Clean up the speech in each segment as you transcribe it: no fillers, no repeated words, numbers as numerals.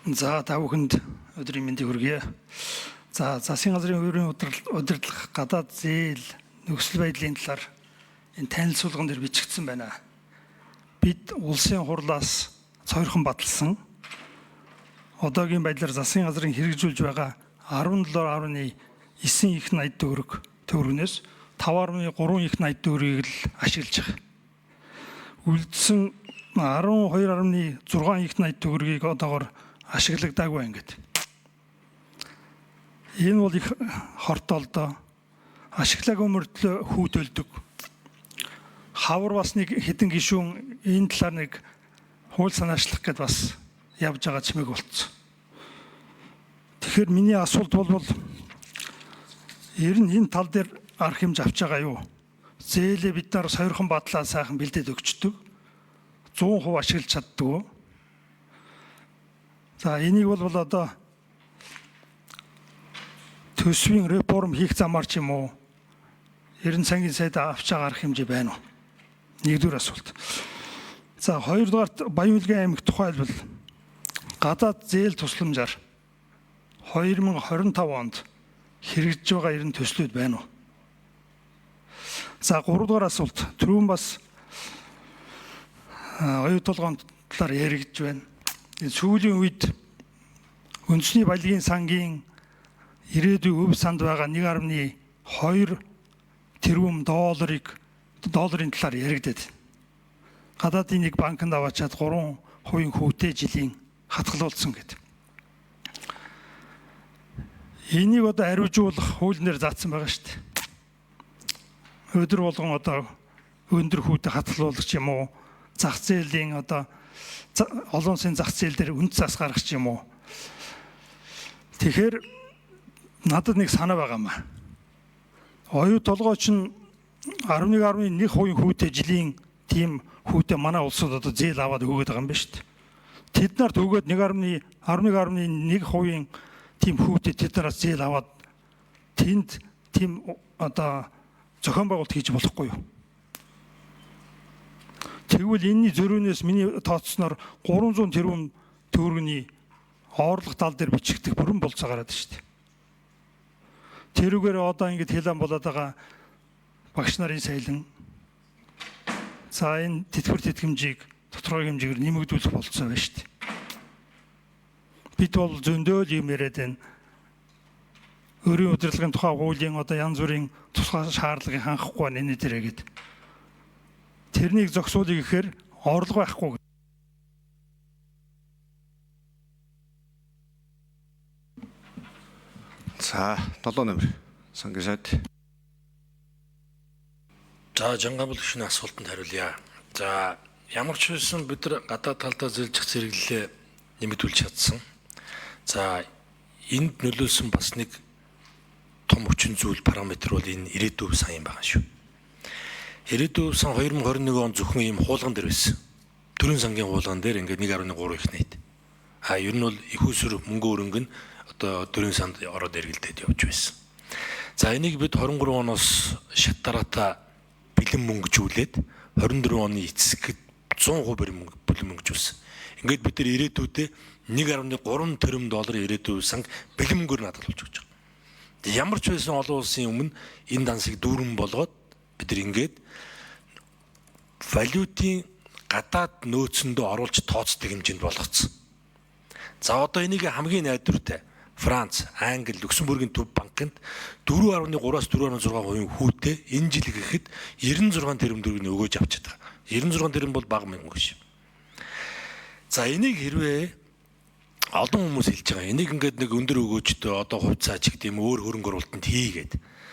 За та бүхэнд өдрийн мэндийг хүргье. За засгийн газрын хувийн удирдлага гадаад зээл нөхцөл байдлын талаар энэ танилцуулган дээр бичигдсэн байна. Бид улсын хурлаас цойрхон баталсан одоогийн байдлаар засгийн газрын хэрэгжүүлж байгаа 17.9 их найд төгрөгнөөс 5.3 их найд төгрөгийг л ашиглаж байгаа. Үлдсэн 12.6 их найд төгрөгийг одоогоор ашиглагдаагүй ингээд. Энэ бол их хортолдоо ашиглаагүй мөртлөө хүүтэлдэг. Хавар бас нэг хэдэн гишүүн энэ талаар нэг хууль санаачлах гэдээ бас явж байгаа чимээг болцсон. Тэгэхээр миний асуулт бол ер нь энэ тал дээр арга хэмжээ авч байгаа юу? Зээлээ бид нар сойрхон батлаа сайхан бэлдээд өгчдөг. 100% ашиглаж чаддаг. За энийг бол одоо төсвийн реформ хийх замаар ч юм уу ерөн сангийн сайд авч байгаа арга хэмжээ байна уу? Нэгдүгээр асуулт. За хоёрдугаарт Баян-Улгийн аймаг тухайлбал гадаад зээл тусламжаар 2025 онд хэрэгжиж байгаа ерөн төслүүд байна уу? За гуравдугаар асуулт. Түрүүн бас оюу толгойн талаар яригдж байна. Сүүлийн үед үндэсний балгийн сангийн ирээдүйн өв санд байгаа 1.2 тэрбум долларын талаар яригдээд. Гадаадын нэг банкнд аваачаад 3% хүүтэй жилийн хатгалуулсан гэдэг. Энийг одоо ариужуулах хуулиар заасан байгаа шүү дээ. Өдөр болгон одоо өндөр хүүтэй хатгалуулагч юм уу? Зах зээлийн одоо олон улсын зах зээл дээр үнд цас гаргах юм уу? Тэгэхээр надад нэг санаа байгаа юм. Оюу толгойч нь 11.1% хүүтэй жилийн тийм хүүтэй манай улсад одоо зээл аваад өгөөд байгаа юм байна шүү дээ. Тэд нарт өгөөд 11.1% тийм хүүтэй тэд нараас зээл аваад тэнд тийм одоо зохион байгуулалт хийж болохгүй юу? Тэгвэл энэний зөрүүнээс миний тооцсноор 300 тэрбум төгрөгийн орлого тал дээр бичигдэх бүрэн болцоо гараад шүү дээ. Тэрүүгээр одоо ингэж хэлэн болоод байгаа багш нарын сайлан за энэ тэтгэвэр тэтгэмжийг тодорхой хэмжээгээр нэмэгдүүлэх болцоо байна шүү дээ. Бид бол зөндөө юм яриад байна. Өөрийн удирдлагын тухай хуулийн одоо янз бүрийн тусгай шаардлагыг хангахгүй байна энэ дээрээ гэдэг. Тэрнийг зогсуулъя гэхээр орлого байхгүй. За 7 номер сангийн сайд. За Жангамбал гүшний асуултанд хариулъя. За ямар ч байсан бид нар гадаад талдаа зээлжих зэрэглэлээ нэмэгдүүлж чадсан. За энд нөлөөлсөн бас нэг том хүчин зүйл параметр бол энэ ирээдүйн сан юм байгаа шүү. Ирээдүйн сан 2021 он зөвхөн ийм хуулган дээр байсан. Төрийн сангийн хуулган дээр ингээд 1.3 их найд. Ер нь бол их усүр мөнгө өрөнгө нь одоо төрийн санд ороод эргэлдээд явж байсан. За энийг бид 23 оноос шат дараатаа бэлэн мөнгөжүүлээд 24 оны эцэсгэд 100% бэлэн мөнгөжүүлсэн. Ингээд бид нар ирээдүйдээ 1.3 тэрбум долларын ирээдүйн санг бэлэн мөнгөөр хадгалж өгч байгаа. Ямар ч байсан олон улсын өмнө энэ дансыг дүүрэн болгоод бид нар ингээд валютын гадаад нөөцөндөө оруулж тооцдог хэмжээнд болгоцсон. За одоо энийг хамгийн найдвартай Франц, Англи, Люксембургийн төв банкнд 4.3-аас 4.6% хүүтэй энэ жил гэхэд 96 тэрбум төгрөгийг өгөөж авчиад байгаа. 96 тэрбум бол бага мөнгө шүү. За энийг хэрвээ олон хүмүүс хэлж байгаа. Энийг ингээд нэг өндөр өгөөжтэй одоо хувьцаач гэдэг юм өөр хөрөнгө оруулалтанд хийгээд.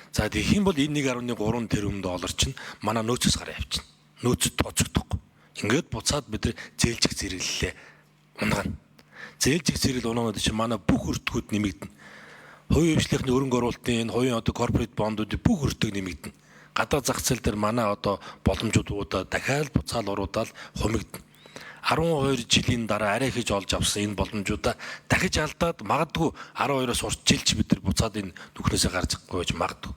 За тэгэх юм бол энэ 1.3 тэрбум доллар чинь манай нөөцөөс гараа явчихна. Нөөцөд тооцогдохгүй. Ингээд буцаад бид нар зээлжих зэрэглэлээ унгана. Зээлжих зэрэгэл унгаад чинь манай бүх өртгүүд нэмэгдэнэ. Хувийн хвшлийнхны хөрөнгө оруулалтын энэ хувийн одоо корпорат бондуудын бүх өртөг нэмэгдэнэ. Гадаад зах зээл дээр манай одоо боломжуудаа дахиад буцаал оруулаад хумигдана. 12 жилийн дараа арай хийж олж авсан энэ боломжуудаа дахиж алдаад магадгүй 12-оос урт жилч бид нар буцаад энэ түвхнээсээ гарч гойж магадгүй.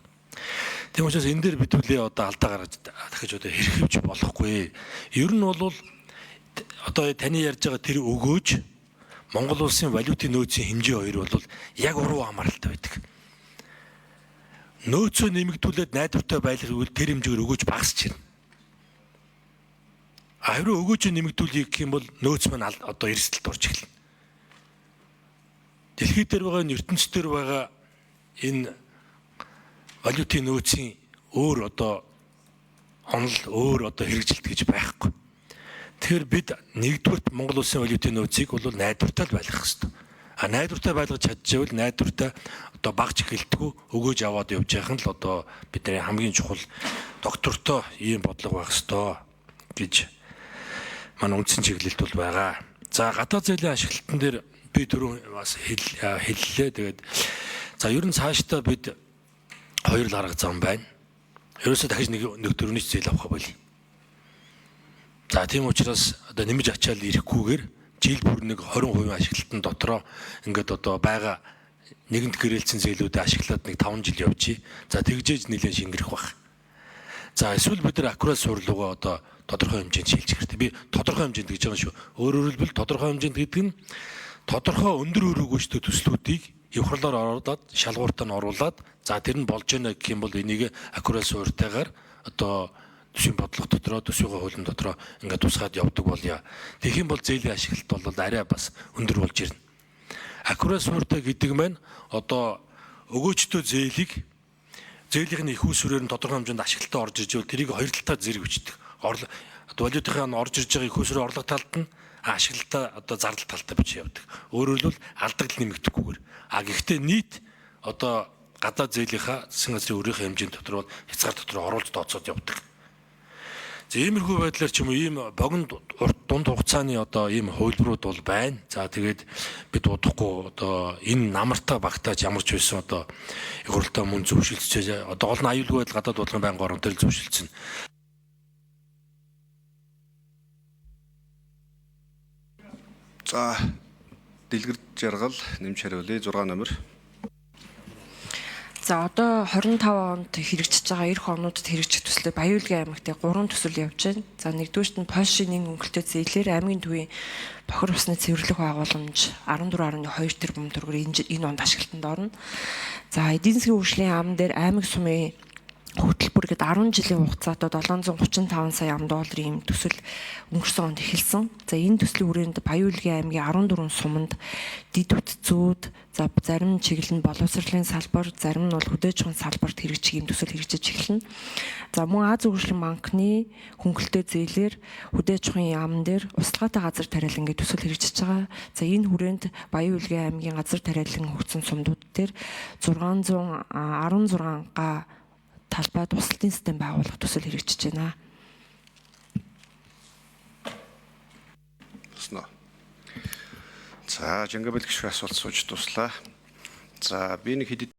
Тийм учраас энэ дээр бидүүлээ одоо алдаа гаргаж дахиж одоо хэрхэвч болохгүй. Ер нь бол одоо таны ярьж байгаа тэр өгөөж Монгол улсын валютын нөөцийн хэмжээ хоёр бол яг уруу хамааралтай байдаг. Нөөцөө нэмэгдүүлээд найдвартай байлгавал тэр хэмжээгээр өгөөж багасч ирнэ. Харин өгөөжөө нэмэгдүүлэх гэх юм бол нөөц маань одоо эрсдэлд орж эхэлнэ. Дэлхийд дээр байгаа ертөнцийн дээр байгаа энэ валютын нөөцийн өөр одоо онол өөр одоо хэрэгжилт гэж байхгүй. Тэгэхээр бид нэгдүгürt Монгол улсын валютын нөөцийг бол найдвартай байлгах хэрэгтэй. Найдвартай байлгаж чадчихвэл найдвартай одоо багж эхэлдэггүй өгөөж аваад явж байх нь л одоо бидний хамгийн чухал доктортой ийм бодлого байх ёстой гэж манай үндсэн чиглэлд бол байгаа. За гадаад зээлийн ашиглалтан дээр би түрүү бас хэллээ. Тэгээд за ер нь цаашдаа бид хоёр л арга зам байна. Ерөөсөө дахиж нэг төрөний зээл авах байл. За тийм учраас одоо нэмж ачаал ирэхгүйгээр жил бүр нэг 20% ашиглалтан дотроо ингээд одоо байгаа нэгэнт гэрээлцэн зээлүүдэд ашиглаад нэг 5 жил явчих. За тэгжээж нэлээд шингэрэх баг. За эсвэл бид нар аккурат сурлуугаа одоо тодорхой хэмжээнд шилжих хэрэгтэй. Би тодорхой хэмжээнд гэж байгаа шүү. Өөрөөр хэлбэл тодорхой хэмжээнд гэдэг нь тодорхой өндөр өрөөгөөчтэй төслүүдийг явхарлаар оруулаад шалгууртаа нь оруулаад за тэр нь болж байна гэх юм бол энийг аккурат суурьтайгаар одоо төсвийн бодлого дотроо төсвийн хуулийн дотроо ингээд тусгаад явдаг болъё. Тэгэх юм бол зээлийн ашиглалт бол арай бас өндөр болж ирнэ. Аккурат суурьтай гэдэг маань одоо өгөөжтэй зээлийн их усүрээр нь тодорхой хэмжээнд ашиглалтаа орж ирж байвал тэрийг хоёр талдаа зэрэг бичдэг. Валютынхаа нь орж ирж байгаа их усүрээр орлого талд нь ашиглалтаа одоо зардал талтай бичиж явдаг. Өөрөөр хэлбэл алдагдал нэмэгдэхгүйгээр. Гэхдээ нийт одоо гадаад зээлийнхаа засгийн газрын өөрийнхөө хэмжээнд дотор бол хязгаар дотор оруулж тооцоод явдаг. За иймэрхүү байдлаар ч юм уу ийм богино дунд хугацааны одоо ийм хувилбарууд бол байна. За тэгээд бид удахгүй одоо энэ намартаа багтааж ямар ч байсан одоо их хурлаа мөн зөвшөлдсөж одоо гол нь аюулгүй байдал гадаад бодлогын байнгын орон дээр зөвшөлдсөн. За дэлгэр жаргал нэмж хариулъя 6 номер. За одоо 25 онд хэрэгжиж байгаа эх онуудад хэрэгжих төслөө Баян-Улгийн аймагт 3 төсөл явж байна. За нэгдүгürt нь Польшийн нэг өнгөлтөө зээлээр аймгийн төвийн бохир усны цэвэрлэх байгууламж 14.2 тэрбум төгрөг энэ онд ашиглалтанд орно. За эдийн засгийн хөгжлийн яам дээр аймаг сумын хөтөлбөр гээд 10 жилийн хугацаатаа 735 сая ам.долларын төсөл өнгөрсөн онд эхэлсэн. За энэ төслийн хүрээнд Баян-Улгийн аймгийн 14 суманд дид үтцүүд, за зарим чиглэл нь боловсролын салбар, зарим нь бол хөдөө аж ахуйн салбарт хэрэгжих юм төсөл хэрэгжиж эхэлнэ. За мөн Аз хөгжлийн банкны хөнгөлөлтөө зээлээр хөдөө аж ахуйн яам дээр услагаатай газар тариалан гэдэг төсөл хэрэгжиж байгаа. За энэ хүрээнд Баян-Улгийн аймгийн газар тариалан өгсөн сумдууд дээр 616 га талбай тусалтын систем байгуулах төсөл хэрэгжиж байна. За, Жангабэл гişүн асуулт сууж туслаа. За, би нэг хэд